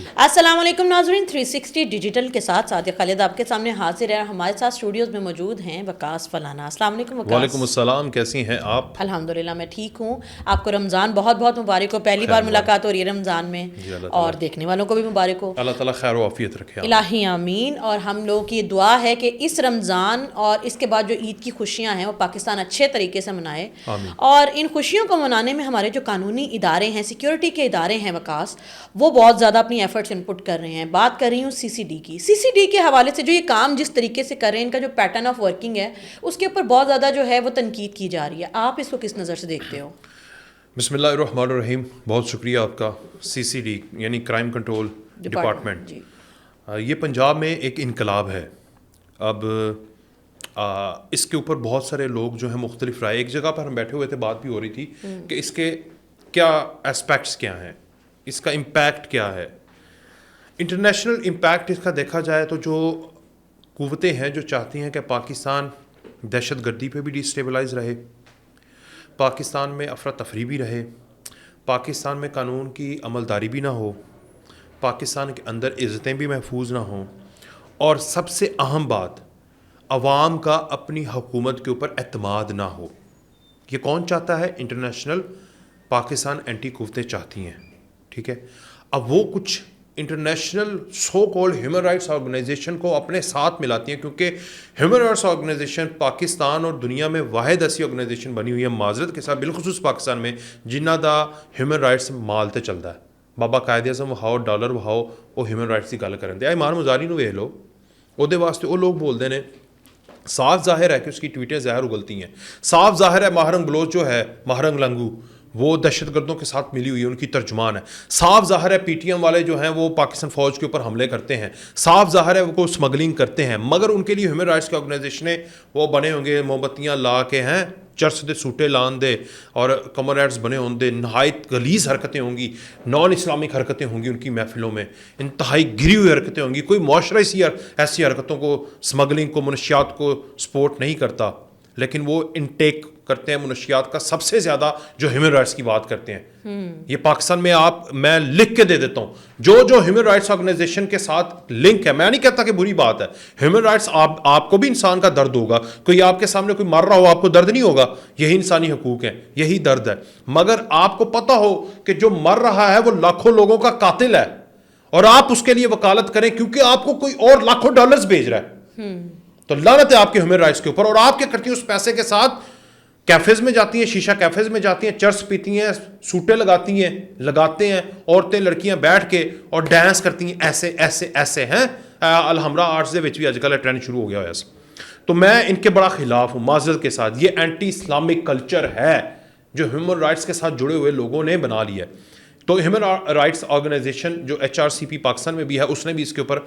السلام علیکم ناظرین، 360 ڈیجیٹل کے ساتھ ساتھ خالد آپ کے سامنے حاضر ہے. ہمارے ساتھ اسٹوڈیوز میں موجود ہیں وقاص فلانا. السلام علیکم وقاص. وعلیکم السلام، کیسی ہیں آپ؟ الحمدللہ میں ٹھیک ہوں. آپ کو رمضان بہت بہت مبارک ہو. پہلی بار ملاقات ہو رہی ہے رمضان میں، اور دیکھنے والوں کو بھی مبارک ہو. اللہ تعالیٰ خیر و عافیت رکھے. الہی آمین. اور ہم لوگوں کی دعا ہے کہ اس رمضان اور اس کے بعد جو عید کی خوشیاں ہیں وہ پاکستان اچھے طریقے سے منائے. اور ان خوشیوں کو منانے میں ہمارے جو قانونی ادارے ہیں، سیکیورٹی کے ادارے ہیں وقاص، وہ بہت زیادہ اپنی ایفرٹس ان پٹ کر رہے ہیں. بات کر رہی ہوں سی سی ڈی کی. سی سی ڈی کے حوالے سے جو یہ کام جس طریقے سے کر رہے ہیں، ان کا جو پیٹرن آف ورکنگ ہے، اس کے اوپر بہت زیادہ جو ہے وہ تنقید کی جا رہی ہے. آپ اس کو کس نظر سے دیکھتے ہو؟ بسم اللہ الرحمن الرحیم. بہت شکریہ آپ کا. سی سی ڈی یعنی کرائم کنٹرول ڈپارٹمنٹ، یہ پنجاب میں ایک انقلاب ہے. اب اس کے اوپر بہت سارے لوگ جو ہیں مختلف رائے. ایک جگہ پر ہم بیٹھے ہوئے تھے، بات بھی ہو رہی تھی کہ اس کے کیا اسپیکٹس کیا ہیں، اس کا امپیکٹ کیا ہے. انٹرنیشنل امپیکٹ اس کا دیکھا جائے تو جو قوتیں ہیں جو چاہتی ہیں کہ پاکستان دہشت گردی پہ بھی ڈیسٹیبلائز رہے، پاکستان میں افراتفری بھی رہے، پاکستان میں قانون کی عملداری بھی نہ ہو، پاکستان کے اندر عزتیں بھی محفوظ نہ ہوں، اور سب سے اہم بات عوام کا اپنی حکومت کے اوپر اعتماد نہ ہو. یہ کون چاہتا ہے؟ انٹرنیشنل پاکستان اینٹی قوتیں چاہتی ہیں. ٹھیک ہے. اب وہ کچھ international so called human rights organization کو اپنے ساتھ ملاتی ہیں، کیونکہ ہیومن رائٹس آرگنائزیشن پاکستان اور دنیا میں واحد ایسی آرگنائزیشن بنی ہوئی ہے معذرت کے ساتھ، بالخصوص پاکستان میں، جنہ دا ہیومن رائٹس مالتے چلتا ہے. بابا قائد اعظم وہاؤ، ڈالر وہاؤ، وہ ہیومن رائٹس کی گل کرتے ہیں. ایمان مزاری نو ویکھ لو، وہ واسطے وہ لوگ بولتے ہیں. صاف ظاہر ہے کہ اس کی ٹویٹیں زہر اگلتی ہیں. صاف ظاہر ہے ماہرنگ بلوچ جو ہے، ماہرنگ لنگو، وہ دہشت گردوں کے ساتھ ملی ہوئی ہے، ان کی ترجمان ہے. صاف ظاہر ہے پی ٹی ایم والے جو ہیں وہ پاکستان فوج کے اوپر حملے کرتے ہیں. صاف ظاہر ہے وہ کو اسمگلنگ کرتے ہیں. مگر ان کے لیے ہیومن رائٹس کی آرگنائزیشنیں وہ بنے ہوں گے، موم بتیاں لا کے ہیں، چرس دے سوٹے لان دے، اور کمریڈز بنے ہوں دے. نہایت غلیظ حرکتیں ہوں گی، نان اسلامک حرکتیں ہوں گی ان کی محفلوں میں، انتہائی گری ہوئی حرکتیں ہوں گی. کوئی معاشرہ ایسی حرکتوں کو، اسمگلنگ کو، منشیات کو سپورٹ نہیں کرتا، لیکن وہ انٹیک کرتے ہیں منشیات کا سب سے زیادہ جو ہیومن رائٹس کی بات کرتے ہیں. یہ پاکستان میں میں لکھ کے دے دیتا ہوں جو ہیومن رائٹس آرگنائزیشن کے ساتھ لنک ہے. میں نہیں کہتا کہ بری بات ہے. ہیومن رائٹس آپ کو بھی انسان کا درد ہوگا. کوئی آپ کے سامنے کوئی مر رہا ہو، آپ کو درد نہیں ہوگا. یہی انسانی حقوق ہیں، یہی درد ہے. مگر آپ کو پتہ ہو کہ جو مر رہا ہے وہ لاکھوں لوگوں کا قاتل ہے، اور آپ اس کے لیے وکالت کریں کیونکہ آپ کو کوئی اور لاکھوں ڈالرز بھیج رہا ہے، تو لعنت ہے آپ کے ہیومن رائٹس کے اوپر. اور آپ کیا کرتی ہیں اس پیسے کے ساتھ؟ کیفیز میں جاتی ہیں، شیشہ کیفیز میں جاتی ہیں، چرس پیتی ہیں، سوٹے لگاتے ہیں عورتیں لڑکیاں بیٹھ کے اور ڈانس کرتی ہیں. ایسے ایسے ایسے ہیں. الحمرا آرٹس دے وچ بھی اج کل ٹرینڈ شروع ہو گیا ہوا. تو میں ان کے بڑا خلاف ہوں معذرت کے ساتھ. یہ اینٹی اسلامک کلچر ہے جو ہیومن رائٹس کے ساتھ جڑے ہوئے لوگوں نے بنا لیا ہے. تو ہیومن رائٹس آرگنائزیشن جو HRCP پاکستان میں بھی ہے، اس نے بھی اس کے اوپر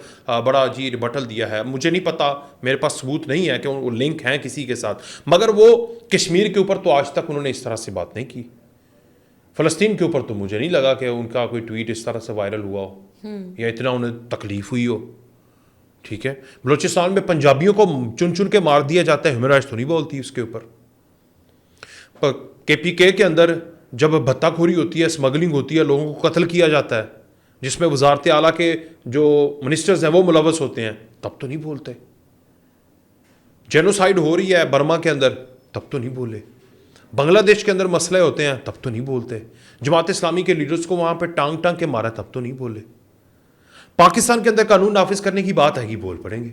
بڑا ریبٹل دیا ہے. مجھے نہیں پتا، میرے پاس ثبوت نہیں ہے کہ وہ لنک ہیں کسی کے ساتھ، مگر وہ کشمیر کے اوپر تو آج تک انہوں نے اس طرح سے بات نہیں کی. فلسطین کے اوپر تو مجھے نہیں لگا کہ ان کا کوئی ٹویٹ اس طرح سے وائرل ہوا ہو یا اتنا انہیں تکلیف ہوئی ہو. ٹھیک ہے. بلوچستان میں پنجابیوں کو چن چن کے مار دیا جاتا ہے، ہیومن رائٹس تو نہیں بولتی اس کے اوپر. KPK کے اندر جب بھتہ خوری ہوتی ہے، اسمگلنگ ہوتی ہے، لوگوں کو قتل کیا جاتا ہے، جس میں وزارت اعلیٰ کے جو منسٹرز ہیں وہ ملوث ہوتے ہیں، تب تو نہیں بولتے. جینوسائیڈ ہو رہی ہے برما کے اندر، تب تو نہیں بولے. بنگلہ دیش کے اندر مسئلے ہوتے ہیں، تب تو نہیں بولتے. جماعت اسلامی کے لیڈرز کو وہاں پہ ٹانگ کے مارا، تب تو نہیں بولے. پاکستان کے اندر قانون نافذ کرنے کی بات ہے، یہ بول پڑیں گے.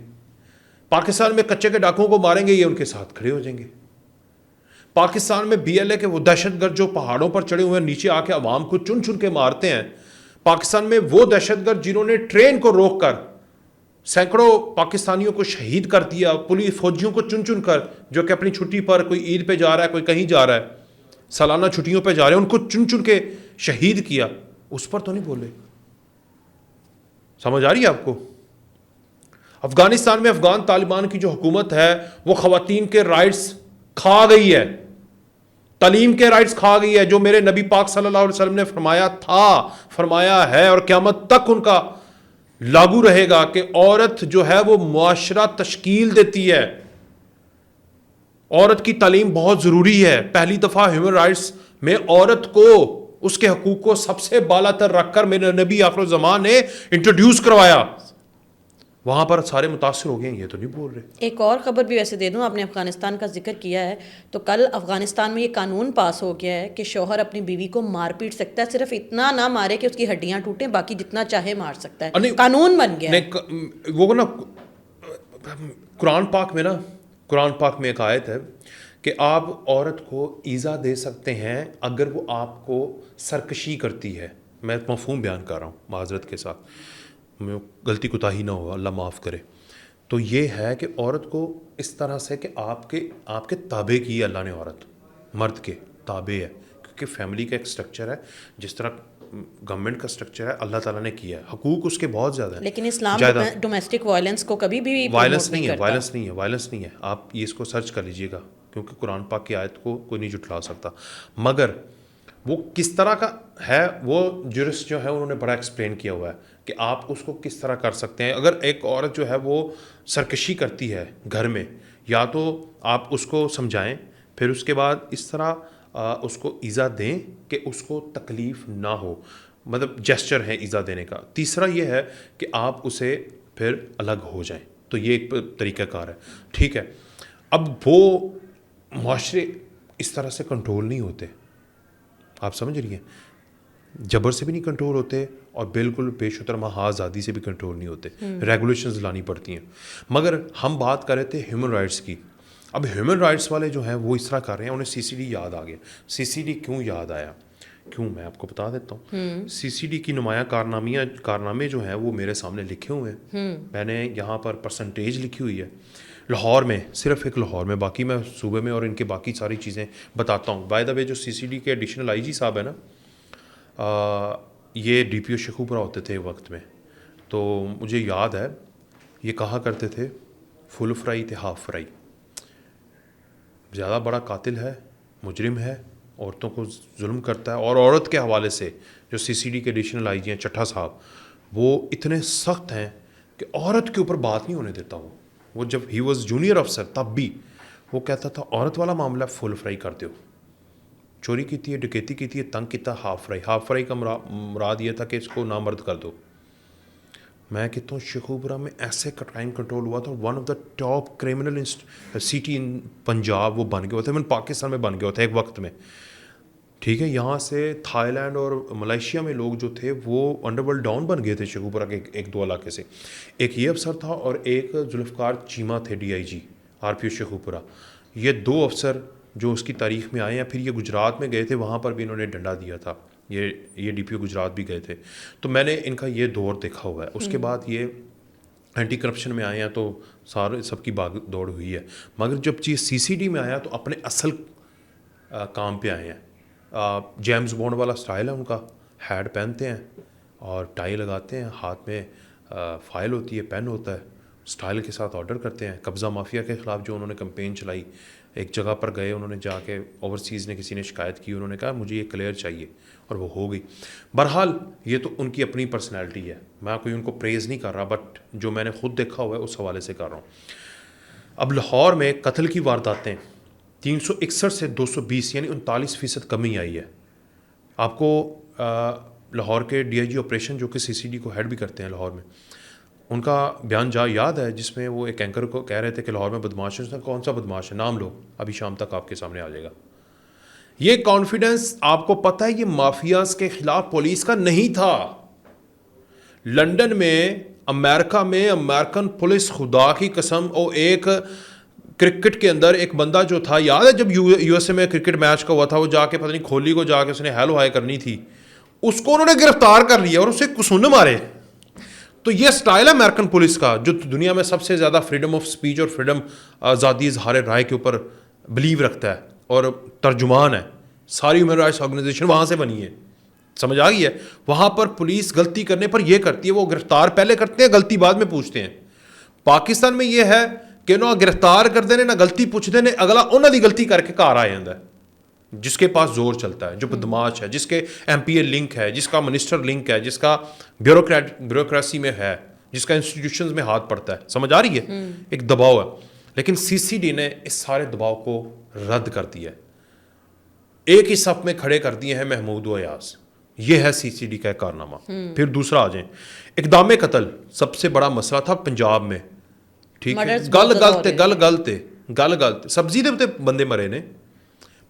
پاکستان میں کچے کے ڈاکوؤں کو ماریں گے، یہ ان کے ساتھ کھڑے ہو جائیں گے. پاکستان میں BLA کے وہ دہشت گرد جو پہاڑوں پر چڑھے ہوئے ہیں، نیچے آ کے عوام کو چن چن کے مارتے ہیں. پاکستان میں وہ دہشت گرد جنہوں نے ٹرین کو روک کر سینکڑوں پاکستانیوں کو شہید کر دیا، پولیس فوجیوں کو چن چن کر، جو کہ اپنی چھٹی پر کوئی عید پہ جا رہا ہے، کوئی کہیں جا رہا ہے، سالانہ چھٹیوں پہ جا رہے ہیں، ان کو چن چن کے شہید کیا، اس پر تو نہیں بولے. سمجھ آ رہی ہے آپ کو؟ افغانستان میں افغان طالبان کی جو حکومت ہے وہ خواتین کے رائٹس کھا گئی ہے، تعلیم کے رائٹس کھا گئی ہے. جو میرے نبی پاک صلی اللہ علیہ وسلم نے فرمایا تھا، فرمایا ہے، اور قیامت تک ان کا لاگو رہے گا کہ عورت جو ہے وہ معاشرہ تشکیل دیتی ہے. عورت کی تعلیم بہت ضروری ہے. پہلی دفعہ ہیومن رائٹس میں عورت کو اس کے حقوق کو سب سے بالا تر رکھ کر میرے نبی آخر الزمان نے انٹروڈیوس کروایا. وہاں پر سارے متاثر ہو گئے ہیں, یہ تو نہیں بول رہے. ایک اور خبر بھی ویسے دے دوں, آپ نے افغانستان کا ذکر کیا ہے, تو کل افغانستان میں یہ قانون پاس ہو گیا ہے کہ شوہر اپنی بیوی کو مار پیٹ سکتا ہے, صرف اتنا نہ مارے کہ اس کی ہڈیاں ٹوٹیں, باقی جتنا چاہے مار سکتا ہے. قانون بن گیا ہے وہ نا قرآن پاک میں ایک آیت ہے کہ آپ عورت کو ایذا دے سکتے ہیں اگر وہ آپ کو سرکشی کرتی ہے. میں مفہوم بیان کر رہا ہوں معذرت کے ساتھ, غلطی کوتاہی نہ ہو, اللہ معاف کرے. تو یہ ہے کہ عورت کو اس طرح سے کہ آپ کے تابع کی ہے اللہ نے, عورت مرد کے تابع ہے, کیونکہ فیملی کا ایک سٹرکچر ہے, جس طرح گورنمنٹ کا سٹرکچر ہے, اللہ تعالیٰ نے کیا ہے. حقوق اس کے بہت زیادہ ہیں, لیکن اسلام ڈومیسٹک وائلنس کو کبھی بھی وائلنس نہیں ہے. آپ یہ اس کو سرچ کر لیجئے گا, کیونکہ قرآن پاک کی آیت کو کوئی نہیں جھٹلا سکتا. مگر وہ کس طرح کا ہے, وہ جورسٹ جو ہے انہوں نے بڑا ایکسپلین کیا ہوا ہے کہ آپ اس کو کس طرح کر سکتے ہیں. اگر ایک عورت جو ہے وہ سرکشی کرتی ہے گھر میں, یا تو آپ اس کو سمجھائیں, پھر اس کے بعد اس طرح اس کو ایذا دیں کہ اس کو تکلیف نہ ہو, مطلب جیسچر ہے ایذا دینے کا. تیسرا یہ ہے کہ آپ اسے پھر الگ ہو جائیں, تو یہ ایک طریقہ کار ہے. ٹھیک ہے, اب وہ معاشرے اس طرح سے کنٹرول نہیں ہوتے, آپ سمجھ رہی ہیں, جبر سے بھی نہیں کنٹرول ہوتے, اور بالکل بے شتر آزادی سے بھی کنٹرول نہیں ہوتے, ریگولیشنز لانی پڑتی ہیں. مگر ہم بات کر رہے تھے ہیومن رائٹس کی. اب ہیومن رائٹس والے جو ہیں وہ اس طرح کر رہے ہیں, انہیں سی سی ڈی یاد آ گیا. سی سی ڈی کیوں یاد آیا, کیوں, میں آپ کو بتا دیتا ہوں. سی سی ڈی کی نمایاں کارنامے جو ہیں وہ میرے سامنے لکھے ہوئے ہیں. میں نے یہاں پر پرسنٹیج لکھی ہوئی ہے لاہور میں, صرف ایک لاہور میں, باقی میں صوبے میں اور ان کے باقی ساری چیزیں بتاتا ہوں. بائی دا وے جو سی سی ڈی کے ایڈیشنل آئی جی صاحب ہے نا, یہ ڈی پی او شیخوپورہ ہوتے تھے وقت میں, تو مجھے یاد ہے یہ کہا کرتے تھے فل فرائی تھے ہاف فرائی. زیادہ بڑا قاتل ہے, مجرم ہے, عورتوں کو ظلم کرتا ہے. اور عورت کے حوالے سے جو سی سی ڈی کے ایڈیشنل آئی جی ہیں چٹھا صاحب, وہ اتنے سخت ہیں کہ عورت کے اوپر بات نہیں ہونے دیتا. وہ جب ہی واز جونیئر افسر تب بھی وہ کہتا تھا عورت والا معاملہ فل فرائی کر دو. چوری کی تھی, ڈکیتی کی تھی, تنگ کیتا ہاف فرائی. ہاف فرائی کا مراد یہ تھا کہ اس کو نامرد کر دو. میں کہتا ہوں شیخوپورہ میں ایسے کرائم کنٹرول ہوا تھا, one of the top criminal city in Punjab وہ بن گیا ہوا تھا, ایون پاکستان میں بن گیا ہوا تھا ایک وقت میں. ٹھیک ہے, یہاں سے تھائی لینڈ اور ملائیشیا میں لوگ جو تھے وہ انڈر ورلڈ ڈاؤن بن گئے تھے شیخوپورہ کے ایک دو علاقے سے. ایک یہ افسر تھا اور ایک ذوالفقار چیمہ تھے D I G R P O Sheikhupura. یہ دو افسر جو اس کی تاریخ میں آئے ہیں. پھر یہ گجرات میں گئے تھے, وہاں پر بھی انہوں نے ڈنڈا دیا تھا. یہ ڈی پی او گجرات بھی گئے تھے. تو میں نے ان کا یہ دور دیکھا ہوا ہے. اس کے بعد یہ اینٹی کرپشن میں آئے ہیں تو سب کی باغ دوڑ ہوئی ہے. مگر جب چیز سی سی ڈی میں آیا تو اپنے اصل کام پہ آئے ہیں. جیمز بونڈ والا سٹائل ہے ان کا, ہیڈ پہنتے ہیں اور ٹائی لگاتے ہیں, ہاتھ میں فائل ہوتی ہے, پین ہوتا ہے, سٹائل کے ساتھ آرڈر کرتے ہیں. قبضہ مافیا کے خلاف جو انہوں نے کمپین چلائی, ایک جگہ پر گئے, انہوں نے جا کے اوورسیز نے کسی نے شکایت کی, انہوں نے کہا مجھے یہ کلیئر چاہیے, اور وہ ہو گئی. بہرحال یہ تو ان کی اپنی پرسنالٹی ہے, میں کوئی ان کو پریز نہیں کر رہا, بٹ جو میں نے خود دیکھا ہوا ہے اس حوالے سے کر رہا ہوں. اب لاہور میں قتل کی وارداتیں 361 سے 220 یعنی 39% کمی آئی ہے. آپ کو لاہور کے ڈی آئی جی آپریشن جو کہ سی سی ڈی کو ہیڈ بھی کرتے ہیں لاہور میں, ان کا بیان یاد ہے جس میں وہ ایک اینکر کو کہہ رہے تھے کہ لاہور میں بدماش ہے. کون سا بدماش ہے, نام لو, ابھی شام تک آپ کے سامنے آ جائے گا. یہ کانفیڈنس آپ کو پتہ ہے یہ مافیاز کے خلاف پولیس کا نہیں تھا. لنڈن میں, امریکہ میں امریکن پولیس, خدا کی قسم, اور ایک کرکٹ کے اندر ایک بندہ جو تھا, یاد ہے جب یو ایس اے میں کرکٹ میچ کا ہوا تھا, وہ جا کے پتہ نہیں کھولی کو جا کے اس نے ہیلو ہائی کرنی تھی, اس کو انہوں نے گرفتار کر لیا اور اسے کسون مارے. تو یہ سٹائل ہے امریکن پولیس کا, جو دنیا میں سب سے زیادہ فریڈم آف سپیچ اور فریڈم آزادی اظہار رائے کے اوپر بلیو رکھتا ہے اور ترجمان ہے. ساری ہیومن رائٹس آرگنائزیشن وہاں سے بنی ہے, سمجھ آ گئی ہے. وہاں پر پولیس غلطی کرنے پر یہ کرتی ہے, وہ گرفتار پہلے کرتے ہیں, غلطی بعد میں پوچھتے ہیں. پاکستان میں یہ ہے کہ نہ گرفتار کرتے ہیں نہ غلطی پوچھتے ہیں, اگلا انہوں نے غلطی کر کے گھر آ جاتا ہے. جس کے پاس زور چلتا ہے, جو بدماش ہے, جس کے ایم پی اے لنک ہے, جس کا منسٹر لنک ہے, جس کا بیوروکریسی میں ہے, جس کا انسٹیٹیوشنز میں ہاتھ پڑتا ہے, سمجھ آ رہی ہے, ایک دباؤ ہے. لیکن سی سی ڈی نے اس سارے دباؤ کو رد کر دیا ہے. ایک ہی صف میں کھڑے کر دیے ہیں محمود و ایاز. یہ ہے سی سی ڈی کا کارنامہ. پھر دوسرا آ جائیں, اقدام قتل سب سے بڑا مسئلہ تھا پنجاب میں, ٹھیک ہے, گل غلط سبزی دے بندے مرے نے,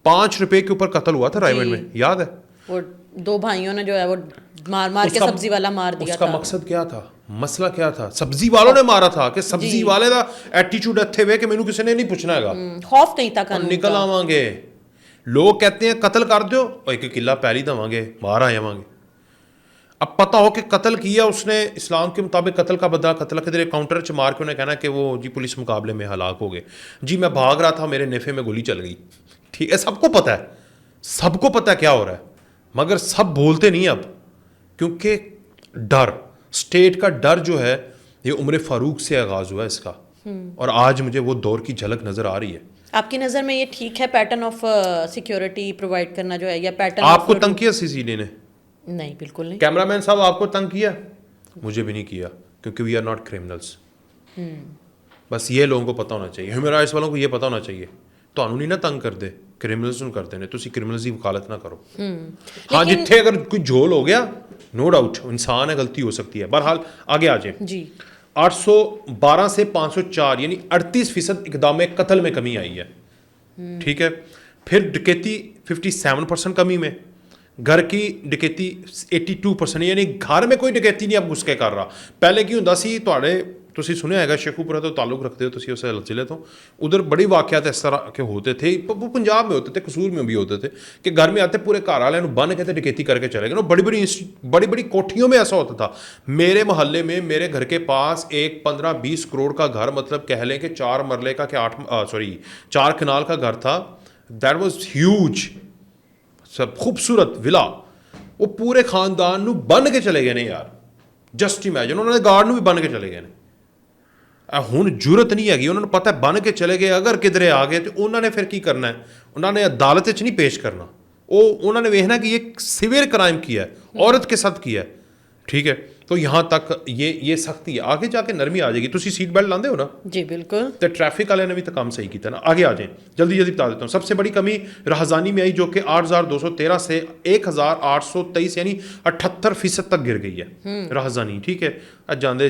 5 روپے کے اوپر قتل ہوا تھا رائے میں, یاد ہے, وہ 2 بھائیوں نے جو ہے وہ مار کے سبزی والا مار دیا. اس کا مقصد کیا تھا, مسئلہ کیا تھا, سبزی والوں نے مارا تھا کہ سبزی والے دا ایٹیٹیوڈ اتھے ہوئے کہ مینوں کسی نے نہیں پوچھنا ہے گا, خوف نہیں تھا قانون کا, نکل آواں گے. لوگ کہتے ہیں قتل کر دیو, ایک قلعہ پہلی دواں گے, باہر آ جاواں گے. اب پتہ ہو کہ قتل کیا اس نے اسلام کے مطابق قتل کا بدلہ قتل کے دے کاؤنٹر چ مار کے انہیں کہنا کہ وہ جی پولیس مقابلے میں ہلاک ہو گئے, جی میں بھاگ رہا تھا میرے نیفے میں گولی چل گئی. ٹھیک ہے, سب کو پتہ ہے, سب کو پتہ ہے کیا ہو رہا ہے, مگر سب بولتے نہیں اب, کیونکہ ڈر, اسٹیٹ کا ڈر جو ہے یہ عمر فاروق سے آغاز ہوا ہے اس کا, اور آج مجھے وہ دور کی جھلک نظر آ رہی ہے. آپ کی نظر میں یہ ٹھیک ہے پیٹرن آف سیکیورٹی پرووائڈ کرنا جو ہے, یا پیٹرن آپ کو تنگ کیا سی سی ڈی نے؟ نہیں, بالکل نہیں. کیمرہ مین صاحب آپ کو تنگ کیا؟ مجھے بھی نہیں کیا, کیونکہ وی آر ناٹ کرمنلس. بس یہ لوگوں کو پتہ ہونا چاہیے, ہیومن رائٹس والوں کو یہ پتہ ہونا چاہیے, تو نہیں نہ تنگ کر دے, کرمنلز نوں کرتے ہیں, تسی کرمنلز دی وکالت نہ کرو. ہاں جتھے اگر کوئی جھول ہو گیا, نو ڈاؤٹ انسان ہے, غلطی ہو سکتی ہے. بہرحال آگے آ جائیں. جی 812 سے 504 یعنی 38% اقدام قتل میں کمی آئی ہے, ٹھیک ہے. پھر ڈکیتی 57% کمی میں, گھر کی ڈکیتی 82%, یعنی گھر میں کوئی ڈکیتی نہیں اب گھس کے کر رہا. پہلے کی ہوندا سی, تواڈے تسی سنیا ہوگا شیخوپورہ تو تعلق رکھتے ہو تسی اس ضلع تو, ادھر بڑی واقعات اس طرح کے ہوتے تھے, وہ پنجاب میں ہوتے تھے, قصور میں بھی ہوتے تھے, کہ گھر میں آتے پورے گھر والوں بن کے ڈکیتی کر کے چلے گئے. بڑی بڑی کوٹھیوں میں ایسا ہوتا تھا. میرے محلے میں میرے گھر کے پاس ایک 15-20 کروڑ کا گھر, مطلب کہہ لیں کہ 4 مرلے کا کہ 4 کنال کا گھر تھا. دیٹ واز ہیوج, سب خوبصورت ولا, وہ پورے خاندان نو بن کے چلے گئے نے یار. جسٹ امیجن, انہوں نے گارڈ نو بھی بن کے چلے گئے نے. ہن جرت نہیں ہے, انہوں نے پتہ ہے بن کے چلے گئے, اگر کدھرے آ گئے تو انہوں نے پھر کی کرنا ہے, انہوں نے عدالت وچ نہیں پیش کرنا, انہوں نے ویکھنا کہ یہ سیویئر کرائم کیا ہے, عورت کے ساتھ کیا ہے, ٹھیک ہے. تو یہاں تک یہ سختی ہے. آگے جا کے نرمی آ جائے گی. تسی سیٹ بیلٹ لاندے ہو نا؟ جی بالکل. تو ٹریفک والے نے بھی تو کام صحیح کیا نا. آگے آ جائیں, جلدی بتا دیتا ہوں. سب سے بڑی کمی راہزانی میں آئی, جو کہ 8213 سے 1823 یعنی 78% تک گر گئی ہے راہزانی, ٹھیک ہے. جاندے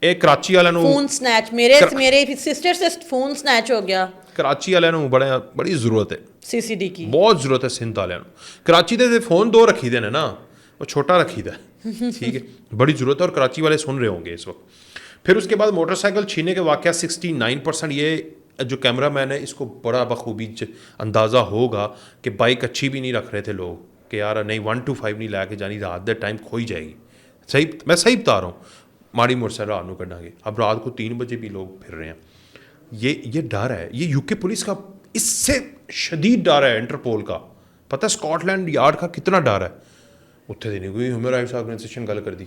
ایک کراچی والے فون سنیچ, میرے سسٹر سے فون سنیچ ہو گیا. کراچی والے بڑی ضرورت ہے سی سی ڈی کی, بہت ضرورت ہے سندھ والے. کراچی دے فون 2 رکھی دے نا, وہ چھوٹا رکھی دا, ٹھیک ہے, بڑی ضرورت ہے, اور کراچی والے سن رہے ہوں گے اس وقت. پھر اس کے بعد موٹر سائیکل چھینے کے واقعہ 69%. یہ جو کیمرہ مین ہے اس کو بڑا بخوبی اندازہ ہوگا کہ بائک اچھی بھی نہیں رکھ رہے تھے لوگ, کہ یار نہیں 125 نہیں لے کے جانی, رات دے ٹائم کھوئی جائے گی. صحیح, میں صحیح بتا رہا ہوں, ماڑی موٹر سائیکل رات کو کڈاں گے. اب رات کو 3 بجے بھی لوگ پھر رہے ہیں. یہ ڈر ہے, یہ یو کے پولیس کا اس سے شدید ڈر ہے. انٹرپول کا پتہ ہے اسکاٹ لینڈ یارڈ کا کتنا ڈر ہے, اتنے دن کوئی ہیومن رائٹس آرگنائزیشن گل کر دی.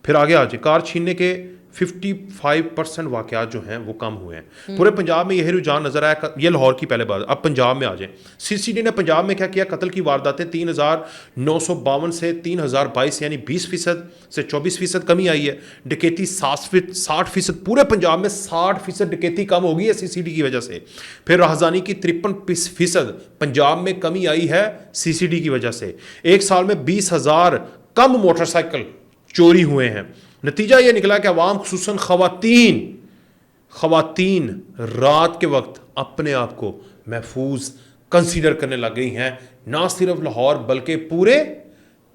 پھر آگے آ جائے, کار چھیننے کے 55% واقعات جو ہیں وہ کم ہوئے ہیں. پورے پنجاب میں یہ رجحان نظر آیا. یہ لاہور کی پہلے بات. اب پنجاب میں آ جائیں. سی سی ڈی نے پنجاب میں کیا کیا, قتل کی وارداتیں 3952 سے 3022 یعنی 20% سے 24% کمی آئی ہے. ڈکیتی 60%, پورے پنجاب میں 60% ڈکیتی کم ہو گئی ہے سی سی ڈی کی وجہ سے. پھر راہزانی کی 53% پنجاب میں کمی آئی ہے سی سی ڈی کی وجہ سے. ایک سال میں 20,000 کم موٹر سائیکل چوری ہوئے ہیں. نتیجہ یہ نکلا کہ عوام خصوصاً خواتین رات کے وقت اپنے آپ کو محفوظ کنسیڈر کرنے لگ گئی ہیں, نہ صرف لاہور بلکہ پورے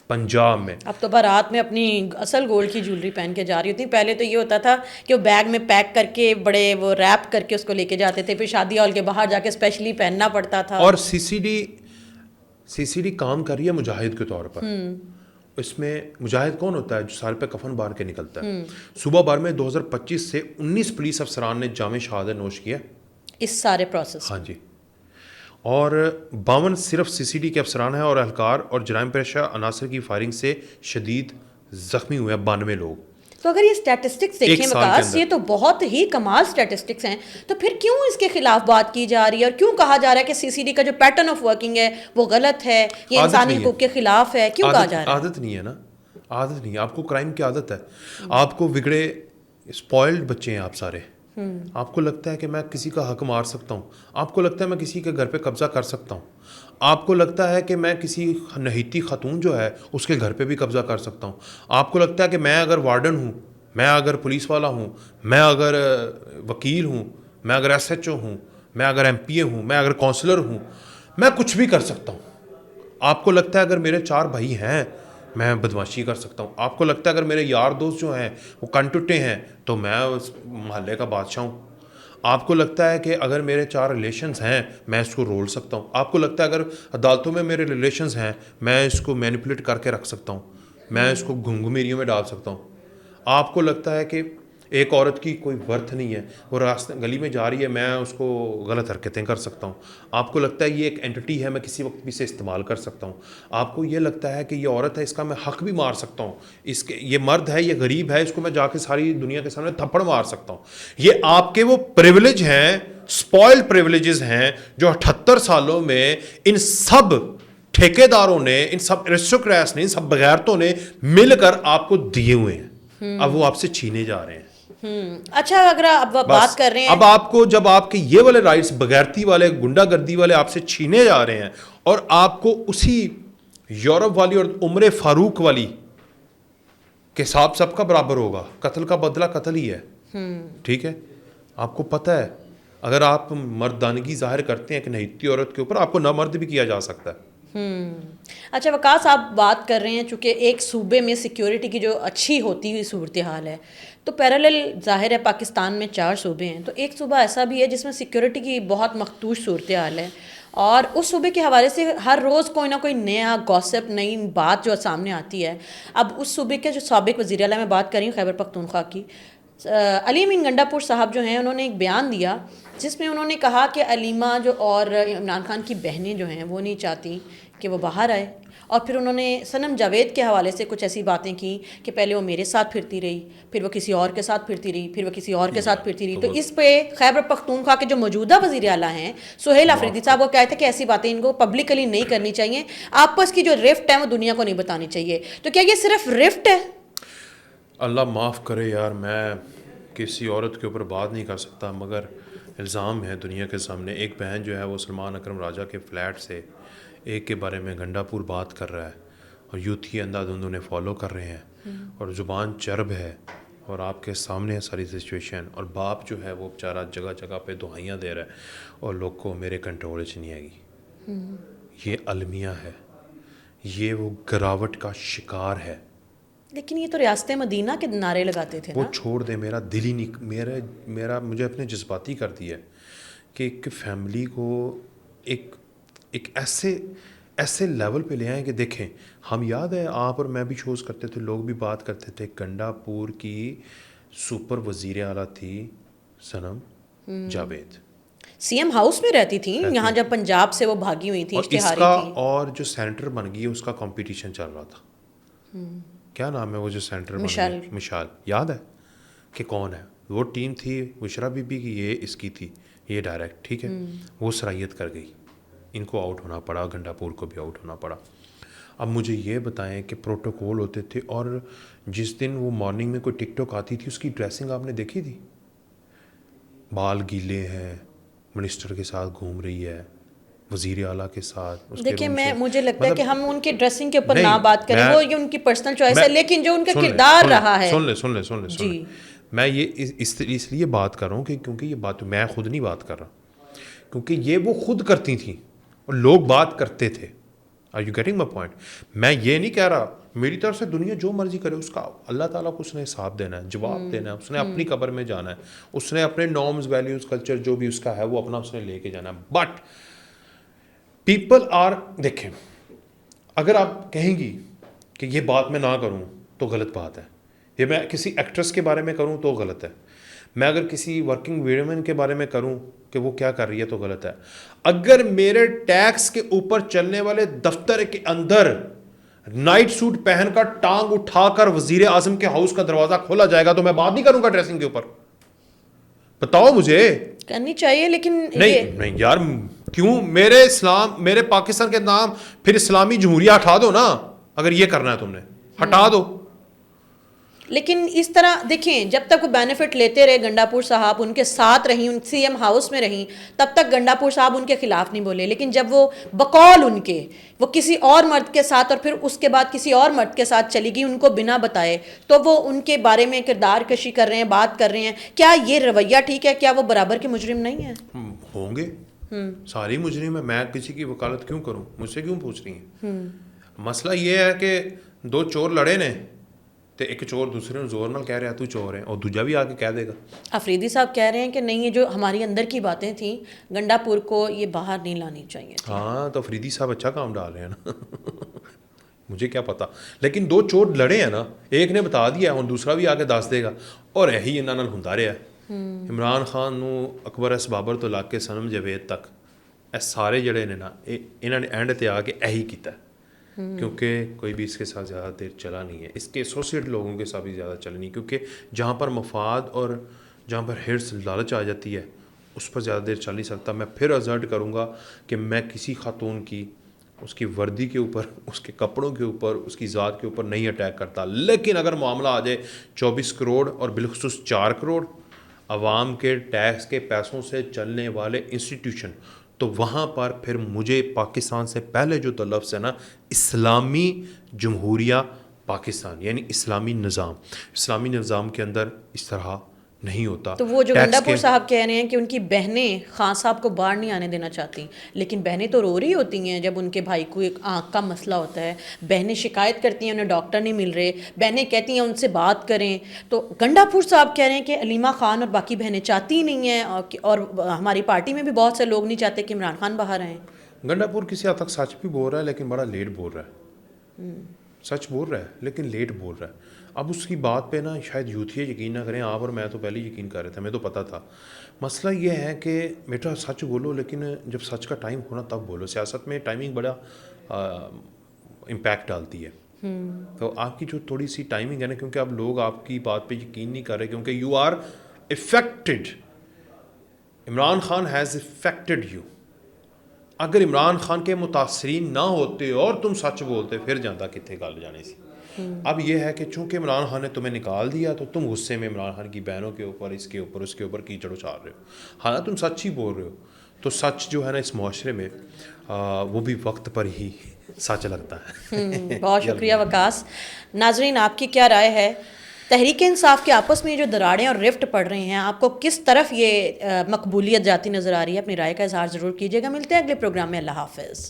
پنجاب میں. اب تو بارات میں اپنی اصل گولڈ کی جیولری پہن کے جا رہی ہوتی. پہلے تو یہ ہوتا تھا کہ وہ بیگ میں پیک کر کے بڑے وہ ریپ کر کے اس کو لے کے جاتے تھے, پھر شادی ہال کے باہر جا کے اسپیشلی پہننا پڑتا تھا. اور سی سی ڈی کام کر رہی ہے مجاہد کے طور پر. اس میں مجاہد کون ہوتا ہے؟ جو سال پہ کفن بار کے نکلتا ہے. صوبہ بھر میں 2025 سے 19 پولیس افسران نے جامع شہادت نوش کیا اس سارے پروسیس. ہاں جی. اور 52 صرف سی سی ڈی کے افسران ہیں, اور اہلکار اور جرائم پیشہ عناصر کی فائرنگ سے شدید زخمی ہوئے 92 لوگ. تو اگر یہ اسٹیٹسٹکس دیکھیں وکاس, یہ تو بہت ہی کمال اسٹیٹسٹکس ہیں, تو پھر کیوں اس کے خلاف بات کی جا رہی ہے, اور کیوں کہا جا رہا ہے کہ سی سی ڈی کا جو پیٹرن آف ورکنگ ہے وہ غلط ہے, یہ انسانی حقوق کے خلاف ہے, کیوں کہا جا رہا ہے؟ عادت نہیں ہے نا, عادت نہیں ہے. آپ کو کرائم کی عادت ہے, آپ کو بگڑے اسپوائلڈ بچے ہیں آپ سارے, آپ کو لگتا ہے کہ میں کسی کا حق مار سکتا ہوں, آپ کو لگتا ہے میں کسی کے گھر پہ قبضہ کر سکتا ہوں, آپ کو لگتا ہے کہ میں کسی نہیتی خاتون جو ہے اس کے گھر پہ بھی قبضہ کر سکتا ہوں, آپ کو لگتا ہے کہ میں اگر وارڈن ہوں, میں اگر پولیس والا ہوں, میں اگر وکیل ہوں, میں اگر ایس ایچ او ہوں, میں اگر ایم پی اے ہوں, میں اگر کونسلر ہوں, میں کچھ بھی کر سکتا ہوں. آپ کو لگتا ہے اگر میرے 4 بھائی ہیں میں بدمعاشی کر سکتا ہوں, آپ کو لگتا ہے اگر میرے یار دوست جو ہیں وہ کنٹوٹے ہیں تو میں اس محلے کا بادشاہ ہوں, آپ کو لگتا ہے کہ اگر میرے 4 ریلیشنز ہیں میں اس کو رول سکتا ہوں, آپ کو لگتا ہے اگر عدالتوں میں میرے ریلیشنز ہیں میں اس کو مینیپولیٹ کر کے رکھ سکتا ہوں, میں اس کو گھنگمیریوں میں ڈال سکتا ہوں. آپ کو لگتا ہے کہ ایک عورت کی کوئی ورتھ نہیں ہے, وہ راستہ گلی میں جا رہی ہے میں اس کو غلط حرکتیں کر سکتا ہوں, آپ کو لگتا ہے یہ ایک اینٹی ہے میں کسی وقت بھی اسے استعمال کر سکتا ہوں, آپ کو یہ لگتا ہے کہ یہ عورت ہے اس کا میں حق بھی مار سکتا ہوں, اس کے یہ مرد ہے یہ غریب ہے اس کو میں جا کے ساری دنیا کے سامنے تھپڑ مار سکتا ہوں. یہ آپ کے وہ پریولیج ہیں, اسپوائلڈ پریولیجز ہیں جو 78 سالوں میں ان سب ٹھیکیداروں نے, ان سب ایرسٹوکریٹس نے, ان سب بغیرتوں نے مل کر آپ کو دیے ہوئے ہیں. اب وہ آپ سے چھینے جا رہے ہیں. اچھا اگر آپ بات کر رہے ہیں اب آپ کو جب آپ کے یہ والے رائٹس بغیرتی والے گنڈا گردی والے آپ سے چھینے جا رہے ہیں اور آپ کو اسی یورپ والی اور عمر فاروق والی کہ صاحب سب کا برابر ہوگا, قتل کا بدلہ قتل ہی ہے, ٹھیک ہے, آپ کو پتہ ہے اگر آپ مردانگی ظاہر کرتے ہیں کہ نہیتی عورت کے اوپر آپ کو نامرد بھی کیا جا سکتا ہے. اچھا وقاص آپ بات کر رہے ہیں چونکہ ایک صوبے میں سیکیورٹی کی جو اچھی ہوتی ہوئی صورتحال ہے تو پیرالل ظاہر ہے پاکستان میں 4 صوبے ہیں, تو ایک صوبہ ایسا بھی ہے جس میں سیکیورٹی کی بہت مخدوش صورتحال ہے, اور اس صوبے کے حوالے سے ہر روز کوئی نہ کوئی نیا گوسپ نئی بات جو سامنے آتی ہے. اب اس صوبے کے جو سابق وزیر اعلیٰ میں بات کر رہی ہوں خیبر پختونخوا کی, علی امین گنڈا پور صاحب جو ہیں انہوں نے ایک بیان دیا جس میں انہوں نے کہا کہ علیمہ جو اور عمران خان کی بہنیں جو ہیں وہ نہیں چاہتی کہ وہ باہر آئے, اور پھر انہوں نے صنم جاوید کے حوالے سے کچھ ایسی باتیں کی کہ پہلے وہ میرے ساتھ پھرتی رہی, پھر وہ کسی اور کے ساتھ پھرتی رہی, پھر وہ کسی اور کے ساتھ پھرتی رہی. تو اس پہ خیبر پختونخوا کے جو موجودہ وزیر اعلیٰ ہیں سہیل آفریدی صاحب وہ کہتے ہیں کہ ایسی باتیں ان کو پبلکلی نہیں کرنی چاہیے, آپس کی جو رفٹ ہے وہ دنیا کو نہیں بتانی چاہیے. تو کیا یہ صرف رفٹ ہے؟ اللہ معاف کرے یار, میں کسی عورت کے اوپر بات نہیں کر سکتا, مگر الزام ہے دنیا کے سامنے. ایک بہن جو ہے وہ سلمان اکرم راجہ کے فلیٹ سے ایک کے بارے میں گنڈا پور بات کر رہا ہے اور یوتھی اندھا دھند انہیں فالو کر رہے ہیں اور زبان چرب ہے اور آپ کے سامنے ہے ساری سچویشن, اور باپ جو ہے وہ بیچارہ جگہ جگہ پہ دعائیاں دے رہا ہے اور لوگ کو میرے کنٹرول سے نہیں آئے گی. یہ المیہ ہے, یہ وہ گراوٹ کا شکار ہے. لیکن یہ تو ریاست مدینہ کے نعرے لگاتے تھے. وہ چھوڑ دے, میرا دل ہی نہیں, میرا مجھے اپنے جذباتی کر دیا کہ ایک فیملی کو ایک ایسے لیول پہ لے آئیں کہ دیکھیں, ہم یاد ہے آپ اور میں بھی شوز کرتے تھے, لوگ بھی بات کرتے تھے, گنڈا پور کی سپر وزیر اعلیٰ تھی صنم جاوید, سی ایم ہاؤس میں رہتی تھیں یہاں جب پنجاب سے وہ بھاگی ہوئی تھی, اشتہاری تھی, اور جو سینیٹر بن گئی اس کا کمپٹیشن چل رہا تھا. کیا نام ہے وہ جو سینٹر مشال, یاد ہے کہ کون ہے وہ ٹیم تھی بشرا بی بی کی, یہ اس کی تھی, یہ ڈائریکٹ, ٹھیک ہے, وہ سرائیت کر گئی, ان کو آؤٹ ہونا پڑا, گنڈا پور کو بھی آؤٹ ہونا پڑا. اب مجھے یہ بتائیں کہ پروٹوکول ہوتے تھے, اور جس دن وہ مارننگ میں کوئی ٹک ٹاک آتی تھی اس کی ڈریسنگ آپ نے دیکھی تھی, بال گیلے ہیں, منسٹر کے ساتھ گھوم رہی ہے, وزیر اعلیٰ کے ساتھ. دیکھیں مجھے لگتا ہے کہ ہم ان کی ڈریسنگ کے اوپر نہ بات کریں, وہ یہ ان کی پرسنل چوائس ہے, لیکن جو ان کا کردار رہا ہے. سن لیں میں یہ اس لیے بات کر رہا ہوں کہ کیونکہ یہ بات میں خود نہیں بات کر رہا, کیونکہ یہ وہ خود کرتی تھیں اور لوگ بات کرتے تھے. Are you getting my point? میں یہ نہیں کہہ رہا, میری طرف سے دنیا جو مرضی کرے اس کا اللہ تعالیٰ کو اس نے حساب دینا ہے, جواب دینا ہے, اس نے اپنی قبر میں جانا ہے, اس نے اپنے نارمز ویلیوز کلچر جو بھی اس کا ہے وہ اپنا اس نے لے کے جانا ہے. بٹ پیپل آر, دیکھیں اگر آپ کہیں گی کہ یہ بات میں نہ کروں تو غلط بات ہے, یہ میں کسی ایکٹریس کے بارے میں کروں تو غلط ہے, میں اگر کسی ورکنگ ویمن کے بارے میں کروں کہ وہ کیا کر رہی ہے تو غلط ہے. اگر میرے ٹیکس کے اوپر چلنے والے دفتر کے اندر نائٹ سوٹ پہن کر ٹانگ اٹھا کر وزیر اعظم کے ہاؤس کا دروازہ کھولا جائے گا تو میں بات نہیں کروں گا ڈریسنگ کے اوپر. بتاؤ مجھے, کرنی چاہیے لیکن نہیں یار, کیوں میرے پاکستان کے نام پھر اسلامی جمہوریہ ہٹا دو نا, اگر یہ کرنا ہے تم نے ہٹا دو. لیکن اس طرح دیکھیں جب تک وہ بینیفٹ لیتے رہے گنڈاپور صاحب ان کے ساتھ رہیں ان سی ایم ہاؤس میں رہیں تب تک گنڈاپور صاحب ان کے خلاف نہیں بولے. لیکن جب وہ بقول ان کے وہ کسی اور مرد کے ساتھ اور پھر اس کے بعد کسی اور مرد کے ساتھ چلی گئی ان کو بنا بتائے تو وہ ان کے بارے میں کردار کشی کر رہے ہیں, بات کر رہے ہیں, کیا یہ رویہ ٹھیک ہے؟ کیا وہ برابر کے مجرم نہیں ہیں؟ ہوں گے ساری مجرم ہے. میں کسی کی وکالت کیوں کروں؟ مجھ سے کیوں پوچھ رہی ہیں؟ مسئلہ یہ ہے کہ دو چور لڑے نے تو ایک چور دوسرے نے زور نال کہہ رہا تو چور ہے اور دوجا بھی آ کے کہہ دے گا. افریدی صاحب کہہ رہے ہیں کہ نہیں یہ جو ہماری اندر کی باتیں تھیں گنڈاپور کو یہ باہر نہیں لانی چاہیے. ہاں تو افریدی صاحب اچھا کام ڈال رہے ہیں نا مجھے کیا پتا. لیکن دو چور لڑے ہیں نا, ایک نے بتا دیا اور دوسرا بھی آ کے دس دے گا اور یہی انہاں نال ہوندا رہا ہے. عمران خان نو اکبر اس بابر تو لا کے سنم جاوید تک اے سارے جڑے نے نا انہاں نے اینڈ تے آ کے یہی کیتا ہے کیونکہ کوئی بھی اس کے ساتھ زیادہ دیر چلا نہیں ہے. اس کے ایسوسیٹ لوگوں کے ساتھ بھی زیادہ چلا نہیں کیونکہ جہاں پر مفاد اور جہاں پر ہرس لالچ آ جاتی ہے اس پر زیادہ دیر چل نہیں سکتا. میں پھر ازرٹ کروں گا کہ میں کسی خاتون کی اس کی وردی کے اوپر, اس کے کپڑوں کے اوپر, اس کی ذات کے اوپر نہیں اٹیک کرتا. لیکن اگر معاملہ آ جائے 24 کروڑ اور بالخصوص 4 کروڑ عوام کے ٹیکس کے پیسوں سے چلنے والے انسٹیٹیوشن, تو وہاں پر پھر مجھے پاکستان سے پہلے جو تو لفظ ہے نا اسلامی جمہوریہ پاکستان یعنی اسلامی نظام کے اندر اس طرح نہیں ہوتا. تو وہ جو گنڈاپور صاحب کہہ رہے ہیں کہ ان کی بہنیں خان صاحب کو باہر نہیں آنے دینا چاہتی, لیکن بہنیں تو رو رہی ہوتی ہیں جب ان کے بھائی کو ایک آنکھ کا مسئلہ ہوتا ہے. بہنیں شکایت کرتی ہیں انہیں ڈاکٹر نہیں مل رہے, بہنیں کہتی ہیں ان سے بات کریں. تو گنڈاپور صاحب کہہ رہے ہیں کہ علیمہ خان اور باقی بہنیں چاہتی ہی نہیں ہیں اور ہماری پارٹی میں بھی بہت سے لوگ نہیں چاہتے کہ عمران خان باہر آئیں. گنڈاپور کسی حد تک سچ بھی بول رہا ہے لیکن بڑا لیٹ بول رہا ہے. سچ بول رہا ہے لیکن لیٹ بول رہا ہے. اب اس کی بات پہ نا شاید یوتھیے یقین نہ کریں, آپ اور میں تو پہلے یقین کر رہے تھے, ہمیں تو پتہ تھا. مسئلہ یہ ہے کہ بیٹا سچ بولو لیکن جب سچ کا ٹائم ہونا تب بولو. سیاست میں ٹائمنگ بڑا امپیکٹ ڈالتی ہے. تو آپ کی جو تھوڑی سی ٹائمنگ ہے نا, کیونکہ اب لوگ آپ کی بات پہ یقین نہیں کر رہے کیونکہ you are affected. Imran Khan has affected you. اگر عمران خان کے متاثرین نہ ہوتے اور تم سچ بولتے پھر جاتا کتنے گل جانے سی. اب یہ ہے کہ چونکہ عمران خان نے تمہیں نکال دیا تو تم غصے میں عمران خان کی بہنوں کے اوپر, اس کے اوپر, اس کے اوپر کیچڑ اچھال رہے ہو. حالانکہ تم سچ ہی بول رہے ہو. تو سچ جو ہے نا اس معاشرے میں وہ بھی وقت پر ہی سچ لگتا ہے. بہت شکریہ وکاس. ناظرین آپ کی کیا رائے ہے؟ تحریک انصاف کے آپس میں جو دراڑیں اور رفٹ پڑ رہے ہیں, آپ کو کس طرف یہ مقبولیت جاتی نظر آ رہی ہے؟ اپنی رائے کا اظہار ضرور کیجیے گا. ملتے ہیں اگلے پروگرام میں. اللہ حافظ.